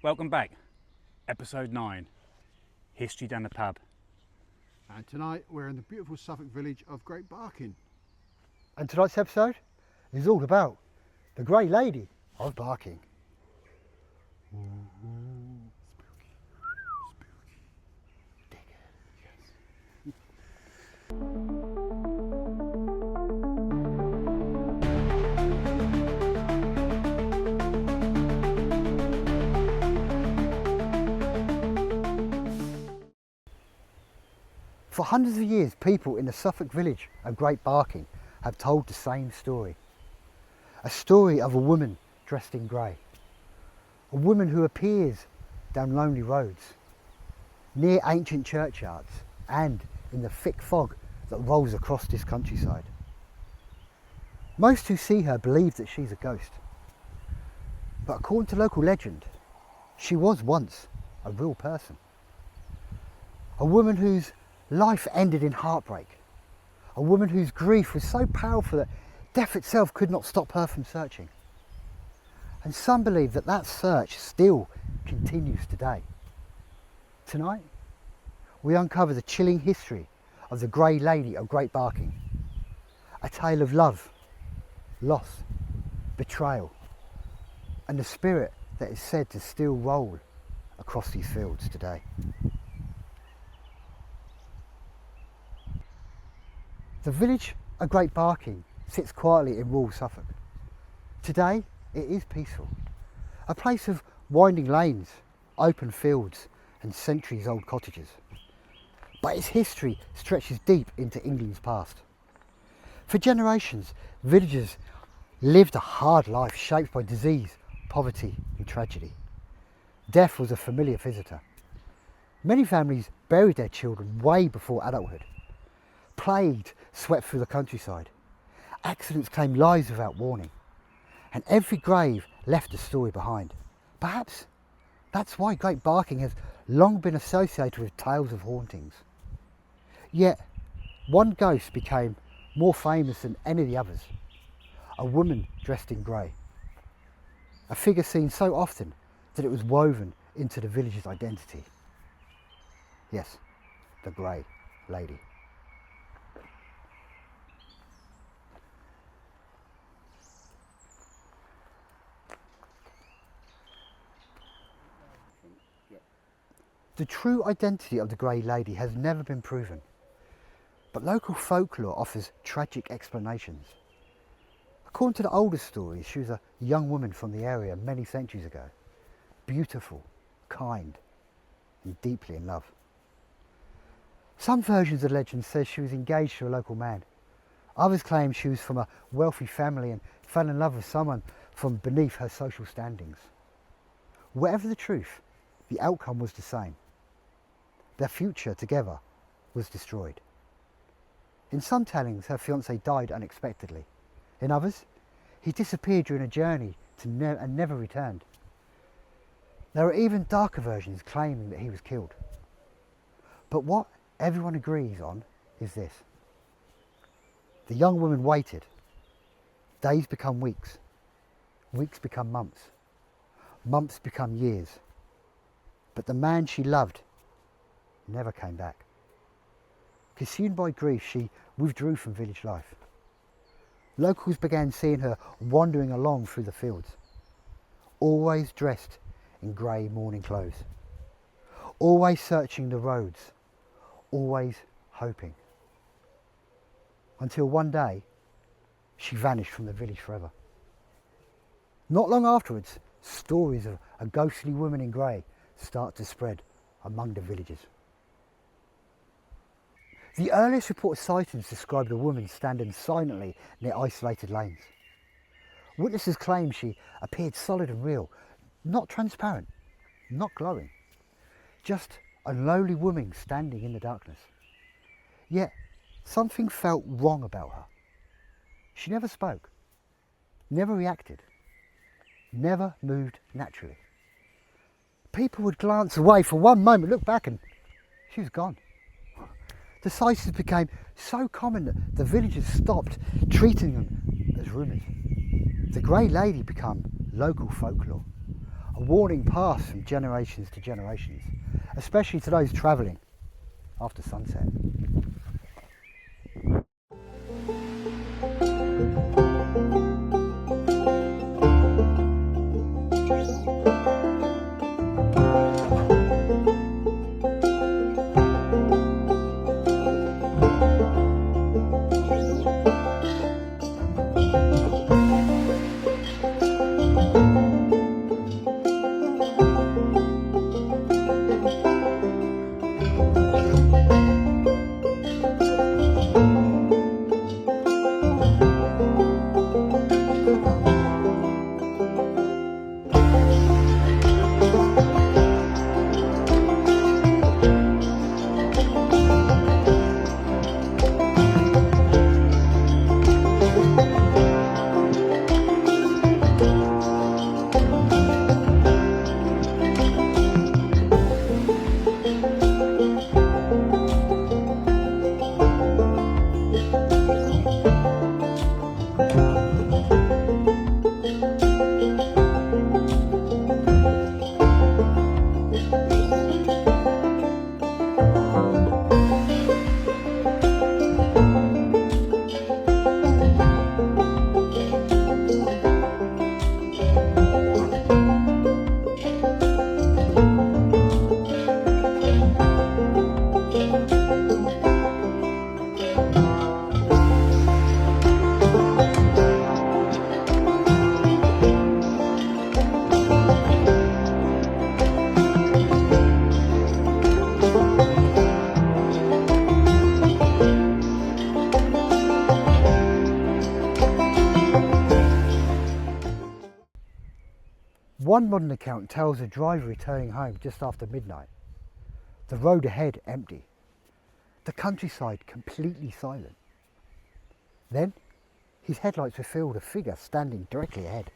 Welcome back, episode 9, History Down the Pub. And tonight we're in the beautiful Suffolk village of Great Barking. And tonight's episode is all about the Grey Lady of Barking. For hundreds of years, people in the Suffolk village of Great Barking have told the same story. A story of a woman dressed in grey. A woman who appears down lonely roads, near ancient churchyards, and in the thick fog that rolls across this countryside. Most who see her believe that she's a ghost. But according to local legend, she was once a real person. A woman whose life ended in heartbreak. A woman whose grief was so powerful that death itself could not stop her from searching. And some believe that that search still continues today. Tonight, we uncover the chilling history of the Grey Lady of Great Barking. A tale of love, loss, betrayal, and the spirit that is said to still roll across these fields today. The village of Great Barking sits quietly in rural Suffolk. Today it is peaceful, a place of winding lanes, open fields and centuries-old cottages. But its history stretches deep into England's past. For generations, villagers lived a hard life shaped by disease, poverty and tragedy. Death was a familiar visitor. Many families buried their children way before adulthood. Plague swept through the countryside. Accidents claimed lives without warning. And every grave left a story behind. Perhaps that's why Great Barking has long been associated with tales of hauntings. Yet, one ghost became more famous than any of the others. A woman dressed in grey. A figure seen so often that it was woven into the village's identity. Yes, the Grey Lady. The true identity of the Grey Lady has never been proven, but local folklore offers tragic explanations. According to the oldest stories, she was a young woman from the area many centuries ago, beautiful, kind, and deeply in love. Some versions of the legend says she was engaged to a local man. Others claim she was from a wealthy family and fell in love with someone from beneath her social standings. Whatever the truth, the outcome was the same. Their future together was destroyed. In some tellings, her fiancé died unexpectedly. In others, he disappeared during a journey and never returned. There are even darker versions claiming that he was killed. But what everyone agrees on is this. The young woman waited. Days become weeks. Weeks become months. Months become years. But the man she loved never came back. Consumed by grief, she withdrew from village life. Locals began seeing her wandering along through the fields, always dressed in grey mourning clothes, always searching the roads, always hoping. Until one day, she vanished from the village forever. Not long afterwards, stories of a ghostly woman in grey start to spread among the villagers. The earliest reported sightings described a woman standing silently near isolated lanes. Witnesses claim she appeared solid and real, not transparent, not glowing, just a lowly woman standing in the darkness. Yet something felt wrong about her. She never spoke, never reacted, never moved naturally. People would glance away for one moment, look back, and she was gone. The sightings became so common that the villagers stopped treating them as rumours. The Grey Lady became local folklore, a warning passed from generations to generations, especially to those travelling after sunset. One modern account tells a driver returning home just after midnight. The road ahead empty. The countryside completely silent. Then his headlights revealed a figure standing directly ahead.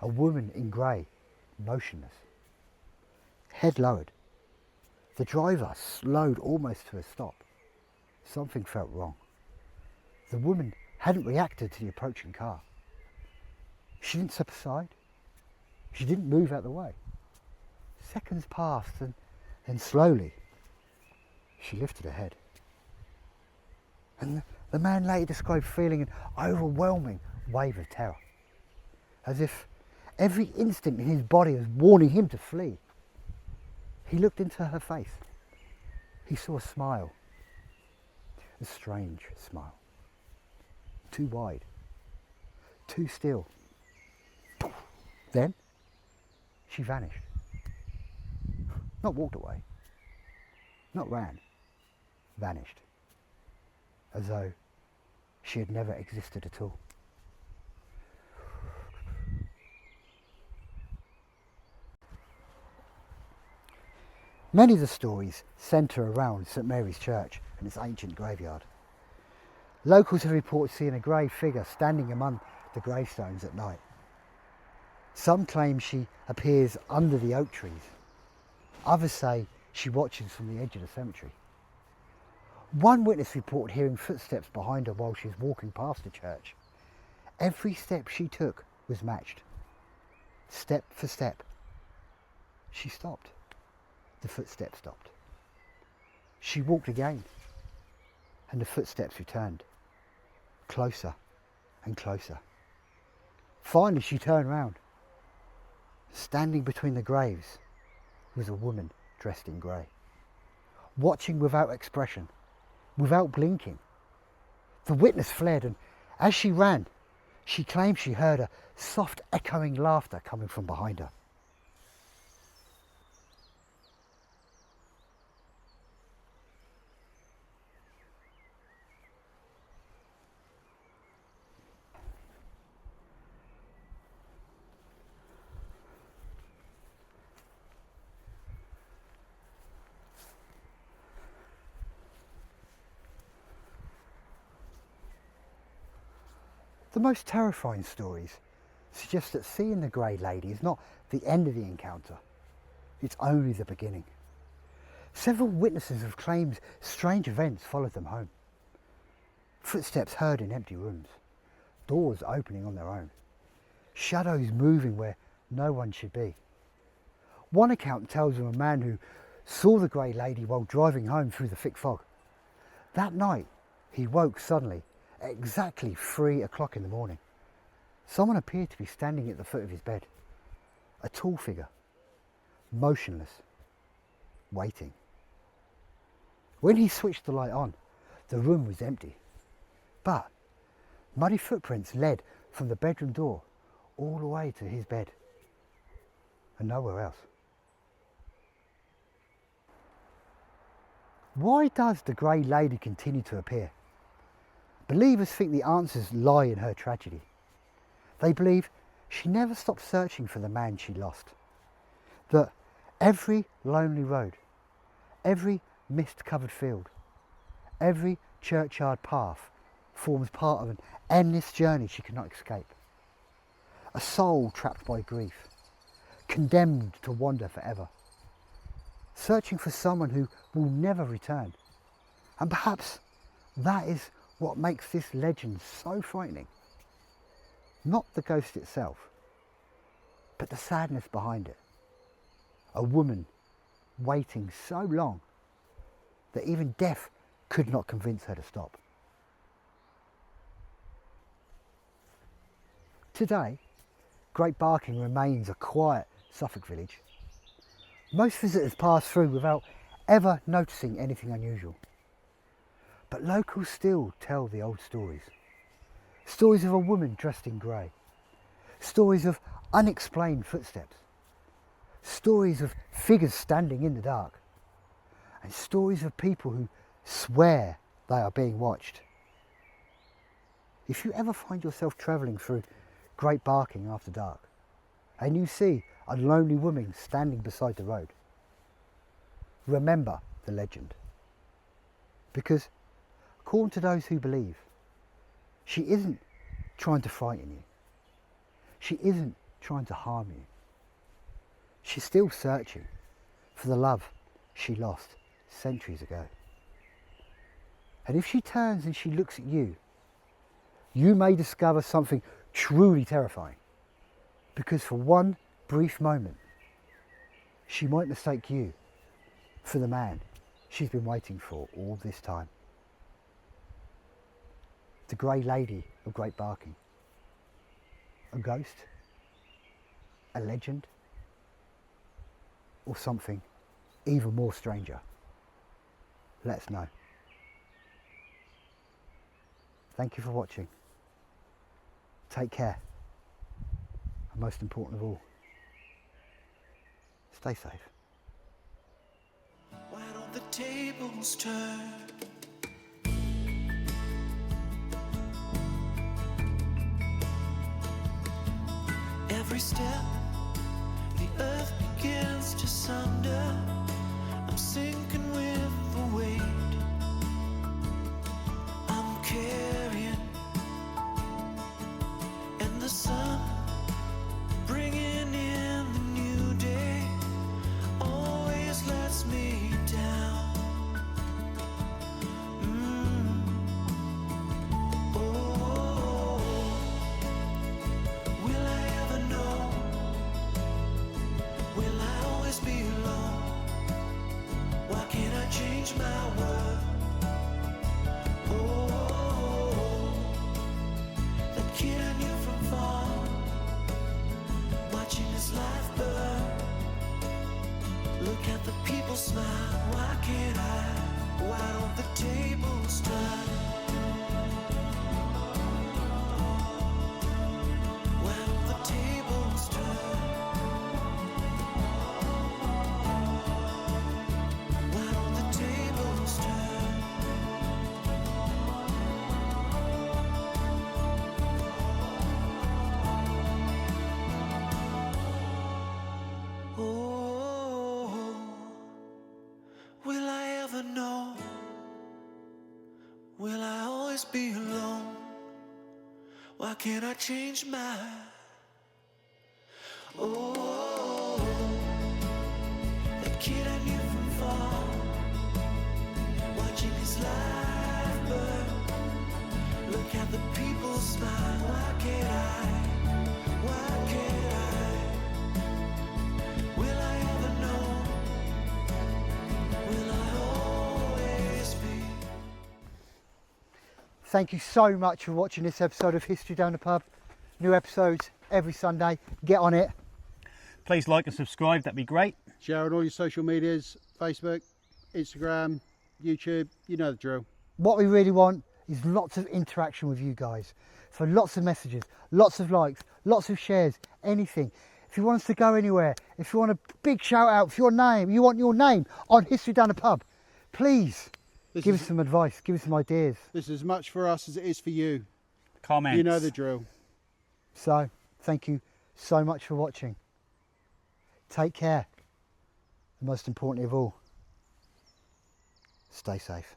A woman in grey, motionless. Head lowered. The driver slowed almost to a stop. Something felt wrong. The woman hadn't reacted to the approaching car. She didn't step aside. She didn't move out of the way. Seconds passed and then slowly she lifted her head. And the man later described feeling an overwhelming wave of terror, as if every instinct in his body was warning him to flee. He looked into her face. He saw a smile, a strange smile, too wide, too still. Then she vanished. Not walked away, not ran, vanished, as though she had never existed at all. Many of the stories centre around St Mary's Church and its ancient graveyard. Locals have reported seeing a grey figure standing among the gravestones at night. Some claim she appears under the oak trees. Others say she watches from the edge of the cemetery. One witness reported hearing footsteps behind her while she was walking past the church. Every step she took was matched. Step for step. She stopped. The footsteps stopped. She walked again, and the footsteps returned. Closer and closer. Finally she turned round. Standing between the graves was a woman dressed in grey, watching without expression, without blinking. The witness fled, and as she ran, she claimed she heard a soft echoing laughter coming from behind her. The most terrifying stories suggest that seeing the Grey Lady is not the end of the encounter, it's only the beginning. Several witnesses have claimed strange events followed them home. Footsteps heard in empty rooms, doors opening on their own, shadows moving where no one should be. One account tells of a man who saw the grey lady while driving home through the thick fog. That night, he woke suddenly at exactly 3 o'clock in the morning. Someone appeared to be standing at the foot of his bed. A tall figure, motionless, waiting. When he switched the light on, the room was empty, but muddy footprints led from the bedroom door all the way to his bed and nowhere else. Why does the grey lady continue to appear? Believers think the answers lie in her tragedy. They believe she never stopped searching for the man she lost. That every lonely road, every mist-covered field, every churchyard path forms part of an endless journey she cannot escape. A soul trapped by grief, condemned to wander forever, searching for someone who will never return. And perhaps that is what makes this legend so frightening. Not the ghost itself, but the sadness behind it. A woman waiting so long that even death could not convince her to stop. Today, Great Barking remains a quiet Suffolk village. Most visitors pass through without ever noticing anything unusual. But locals still tell the old stories. Stories of a woman dressed in grey. Stories of unexplained footsteps. Stories of figures standing in the dark. And stories of people who swear they are being watched. If you ever find yourself travelling through Great Barking after dark, and you see a lonely woman standing beside the road, remember the legend. Because according to those who believe, she isn't trying to frighten you. She isn't trying to harm you. She's still searching for the love she lost centuries ago. And if she turns and she looks at you, you may discover something truly terrifying. Because for one brief moment, she might mistake you for the man she's been waiting for all this time. The Grey Lady of Great Barking. A ghost? A legend? Or something even more stranger? Let us know. Thank you for watching. Take care. And most important of all, stay safe. Why don't the tables turn? Every step, the earth begins to sunder. I'm sinking with the weight I'm carrying, and the sun bringing in the new day always lets me down. Oh, will I ever know? Will I always be alone? Why can't I change my world? Oh, that kid I knew from far, watching his life burn. Look at the people smile. Why can't I? Why don't the tables turn? Why don't the tables turn? Why don't the tables turn? Oh, will I ever know? Will I always be alone? Why can't I change my? Oh, that kid I knew from far, watching his life burn. Look at the people smile. Why can't I? Why can't I? Will I ever Thank you so much for watching this episode of History Down the Pub. New episodes every Sunday. Get on it. Please like and subscribe, that'd be great. Share on all your social medias, Facebook, Instagram, YouTube, you know the drill. What we really want is lots of interaction with you guys. So lots of messages, lots of likes, lots of shares, anything. If you want us to go anywhere, if you want a big shout out for your name, you want your name on History Down the Pub, please give us some advice, give us some ideas. This is as much for us as it is for you. Comments. You know the drill. So thank you so much for watching. Take care. And most importantly of all, stay safe.